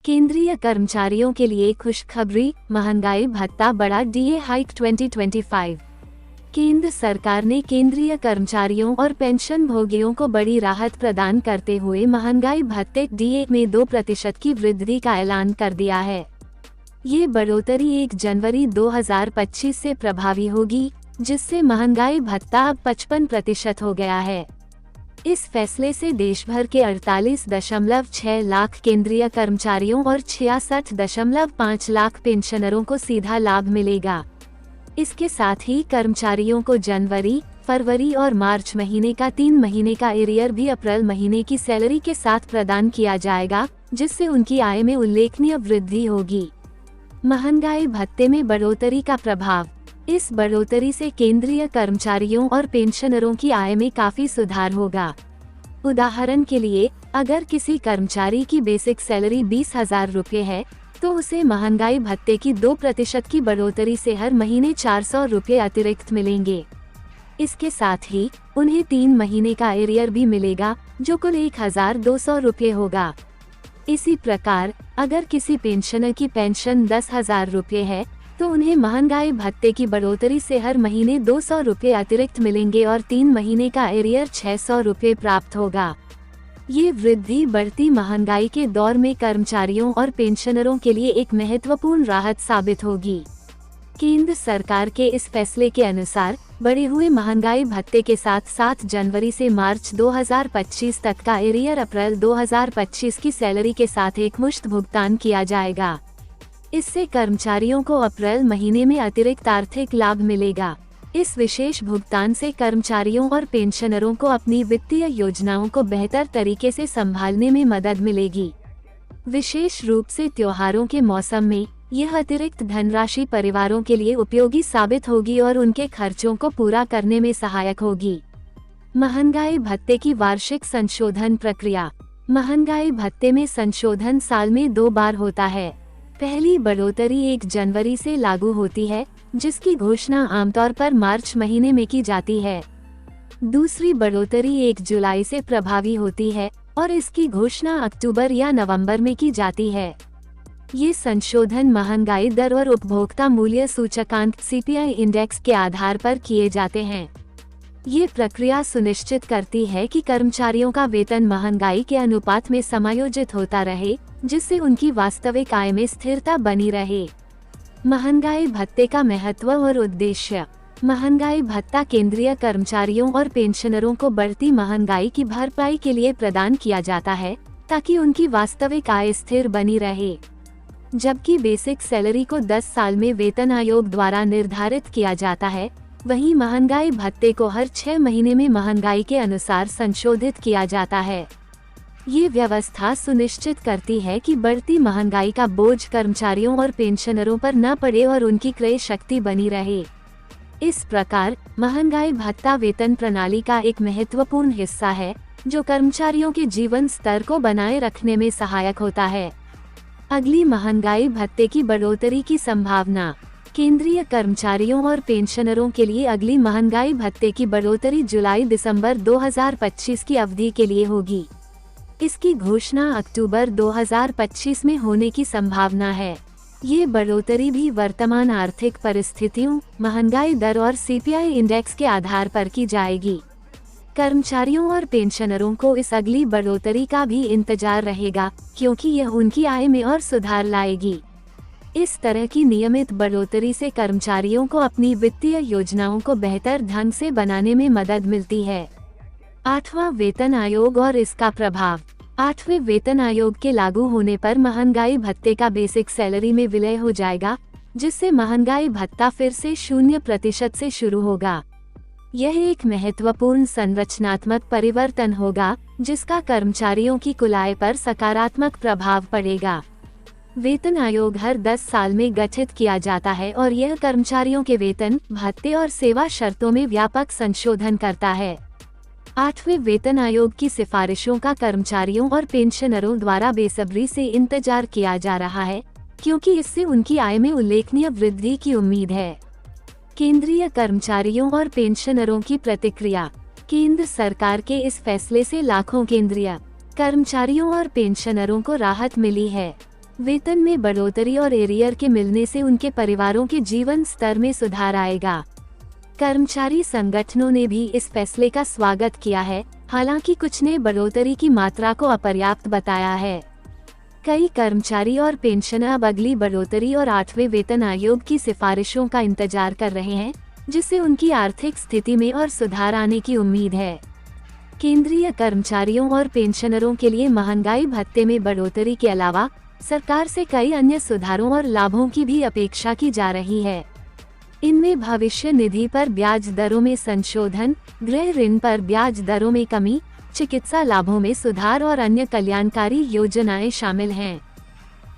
केंद्रीय कर्मचारियों के लिए खुशखबरी, महंगाई भत्ता बढ़ा, डीए हाइक 2025। केंद्र सरकार ने केंद्रीय कर्मचारियों और पेंशन भोगियों को बड़ी राहत प्रदान करते हुए महंगाई भत्ते डीए में 2% की वृद्धि का ऐलान कर दिया है। ये बढ़ोतरी 1 जनवरी 2025 से प्रभावी होगी, जिससे महंगाई भत्ता अब 55% हो गया है। इस फैसले से देश भर के 48.6 लाख केंद्रीय कर्मचारियों और 66.5 लाख पेंशनरों को सीधा लाभ मिलेगा। इसके साथ ही कर्मचारियों को जनवरी, फरवरी और मार्च महीने का 3 महीने का एरियर भी अप्रैल महीने की सैलरी के साथ प्रदान किया जाएगा, जिससे उनकी आय में उल्लेखनीय वृद्धि होगी। महंगाई भत्ते में बढ़ोतरी का प्रभाव। इस बढ़ोतरी से केंद्रीय कर्मचारियों और पेंशनरों की आय में काफी सुधार होगा। उदाहरण के लिए, अगर किसी कर्मचारी की बेसिक सैलरी 20,000 रुपये है, तो उसे महंगाई भत्ते की 2% की बढ़ोतरी से हर महीने 400 रुपये अतिरिक्त मिलेंगे। इसके साथ ही उन्हें 3 महीने का एरियर भी मिलेगा, जो कुल 1,200 रुपये होगा। इसी प्रकार, अगर किसी पेंशनर की पेंशन 10,000 रुपये है, तो उन्हें महंगाई भत्ते की बढ़ोतरी से हर महीने 200 रुपये अतिरिक्त मिलेंगे और 3 महीने का एरियर 600 रुपये प्राप्त होगा। ये वृद्धि बढ़ती महंगाई के दौर में कर्मचारियों और पेंशनरों के लिए एक महत्वपूर्ण राहत साबित होगी। केंद्र सरकार के इस फैसले के अनुसार बढ़े हुए महंगाई भत्ते के साथ 7 जनवरी से मार्च 2025 तक का एरियर अप्रैल 2025 की सैलरी के साथ एकमुश्त भुगतान किया जाएगा। इससे कर्मचारियों को अप्रैल महीने में अतिरिक्त आर्थिक लाभ मिलेगा। इस विशेष भुगतान से कर्मचारियों और पेंशनरों को अपनी वित्तीय योजनाओं को बेहतर तरीके से संभालने में मदद मिलेगी। विशेष रूप से त्योहारों के मौसम में यह अतिरिक्त धनराशि परिवारों के लिए उपयोगी साबित होगी और उनके खर्चों को पूरा करने में सहायक होगी। महंगाई भत्ते की वार्षिक संशोधन प्रक्रिया। महंगाई भत्ते में संशोधन साल में 2 बार होता है। पहली बढ़ोतरी 1 जनवरी से लागू होती है, जिसकी घोषणा आमतौर पर मार्च महीने में की जाती है। दूसरी बढ़ोतरी 1 जुलाई से प्रभावी होती है और इसकी घोषणा अक्टूबर या नवंबर में की जाती है। ये संशोधन महंगाई दर और उपभोक्ता मूल्य सूचकांक सीपीआई इंडेक्स के आधार पर किए जाते हैं। ये प्रक्रिया सुनिश्चित करती है कि कर्मचारियों का वेतन महंगाई के अनुपात में समायोजित होता रहे, जिससे उनकी वास्तविक आय में स्थिरता बनी रहे। महंगाई भत्ते का महत्व और उद्देश्य। महंगाई भत्ता केंद्रीय कर्मचारियों और पेंशनरों को बढ़ती महंगाई की भरपाई के लिए प्रदान किया जाता है, ताकि उनकी वास्तविक आय स्थिर बनी रहे। जबकि बेसिक सैलरी को 10 साल में वेतन आयोग द्वारा निर्धारित किया जाता है, वहीं महंगाई भत्ते को हर 6 महीने में महंगाई के अनुसार संशोधित किया जाता है। ये व्यवस्था सुनिश्चित करती है कि बढ़ती महंगाई का बोझ कर्मचारियों और पेंशनरों पर न पड़े और उनकी क्रय शक्ति बनी रहे। इस प्रकार महंगाई भत्ता वेतन प्रणाली का एक महत्वपूर्ण हिस्सा है, जो कर्मचारियों के जीवन स्तर को बनाए रखने में सहायक होता है। अगली महंगाई भत्ते की बढ़ोतरी की संभावना। केंद्रीय कर्मचारियों और पेंशनरों के लिए अगली महंगाई भत्ते की बढ़ोतरी जुलाई-दिसंबर 2025 की अवधि के लिए होगी। इसकी घोषणा अक्टूबर 2025 में होने की संभावना है। ये बढ़ोतरी भी वर्तमान आर्थिक परिस्थितियों, महंगाई दर और सीपीआई इंडेक्स के आधार पर की जाएगी। कर्मचारियों और पेंशनरों को इस अगली बढ़ोतरी का भी इंतजार रहेगा, क्योंकि यह उनकी आय में और सुधार लाएगी। इस तरह की नियमित बढ़ोतरी से कर्मचारियों को अपनी वित्तीय योजनाओं को बेहतर ढंग से बनाने में मदद मिलती है। 8वां वेतन आयोग और इसका प्रभाव। 8वें वेतन आयोग के लागू होने पर महंगाई भत्ते का बेसिक सैलरी में विलय हो जाएगा, जिससे महंगाई भत्ता फिर से 0% से शुरू होगा। यह एक महत्वपूर्ण संरचनात्मक परिवर्तन होगा, जिसका कर्मचारियों की कुल आय पर सकारात्मक प्रभाव पड़ेगा। वेतन आयोग हर 10 साल में गठित किया जाता है और यह कर्मचारियों के वेतन, भत्ते और सेवा शर्तों में व्यापक संशोधन करता है। 8वें वेतन आयोग की सिफारिशों का कर्मचारियों और पेंशनरों द्वारा बेसब्री से इंतजार किया जा रहा है, क्योंकि इससे उनकी आय में उल्लेखनीय वृद्धि की उम्मीद है। केंद्रीय कर्मचारियों और पेंशनरों की प्रतिक्रिया। केंद्र सरकार के इस फैसले से लाखों केंद्रीय कर्मचारियों और पेंशनरों को राहत मिली है। वेतन में बढ़ोतरी और एरियर के मिलने से उनके परिवारों के जीवन स्तर में सुधार आएगा। कर्मचारी संगठनों ने भी इस फैसले का स्वागत किया है, हालांकि कुछ ने बढ़ोतरी की मात्रा को अपर्याप्त बताया है। कई कर्मचारी और पेंशनर अब अगली बढ़ोतरी और 8वें वेतन आयोग की सिफारिशों का इंतजार कर रहे हैं, जिससे उनकी आर्थिक स्थिति में और सुधार आने की उम्मीद है। केंद्रीय कर्मचारियों और पेंशनरों के लिए महंगाई भत्ते में बढ़ोतरी के अलावा सरकार से कई अन्य सुधारों और लाभों की भी अपेक्षा की जा रही है। इनमें भविष्य निधि पर ब्याज दरों में संशोधन, गृह ऋण पर ब्याज दरों में कमी, चिकित्सा लाभों में सुधार और अन्य कल्याणकारी योजनाएं शामिल हैं।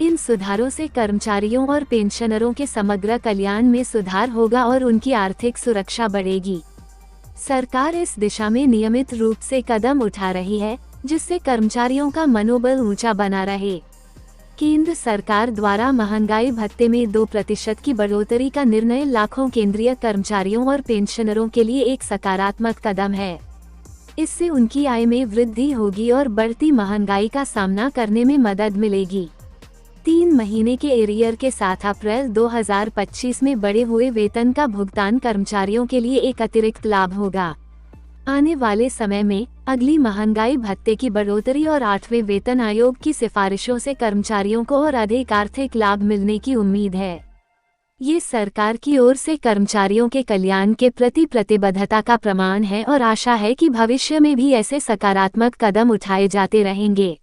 इन सुधारों से कर्मचारियों और पेंशनरों के समग्र कल्याण में सुधार होगा और उनकी आर्थिक सुरक्षा बढ़ेगी। सरकार इस दिशा में नियमित रूप से कदम उठा रही है, जिससे कर्मचारियों का मनोबल ऊंचा बना रहे। केंद्र सरकार द्वारा महंगाई भत्ते में 2% की बढ़ोतरी का निर्णय लाखों केंद्रीय कर्मचारियों और पेंशनरों के लिए एक सकारात्मक कदम है। इससे उनकी आय में वृद्धि होगी और बढ़ती महंगाई का सामना करने में मदद मिलेगी। 3 महीने के एरियर के साथ अप्रैल 2025 में बढ़े हुए वेतन का भुगतान कर्मचारियों के लिए एक अतिरिक्त लाभ होगा। आने वाले समय में अगली महंगाई भत्ते की बढ़ोतरी और 8वें वेतन आयोग की सिफारिशों से कर्मचारियों को और अधिक आर्थिक लाभ मिलने की उम्मीद है। ये सरकार की ओर से कर्मचारियों के कल्याण के प्रति प्रतिबद्धता का प्रमाण है और आशा है कि भविष्य में भी ऐसे सकारात्मक कदम उठाए जाते रहेंगे।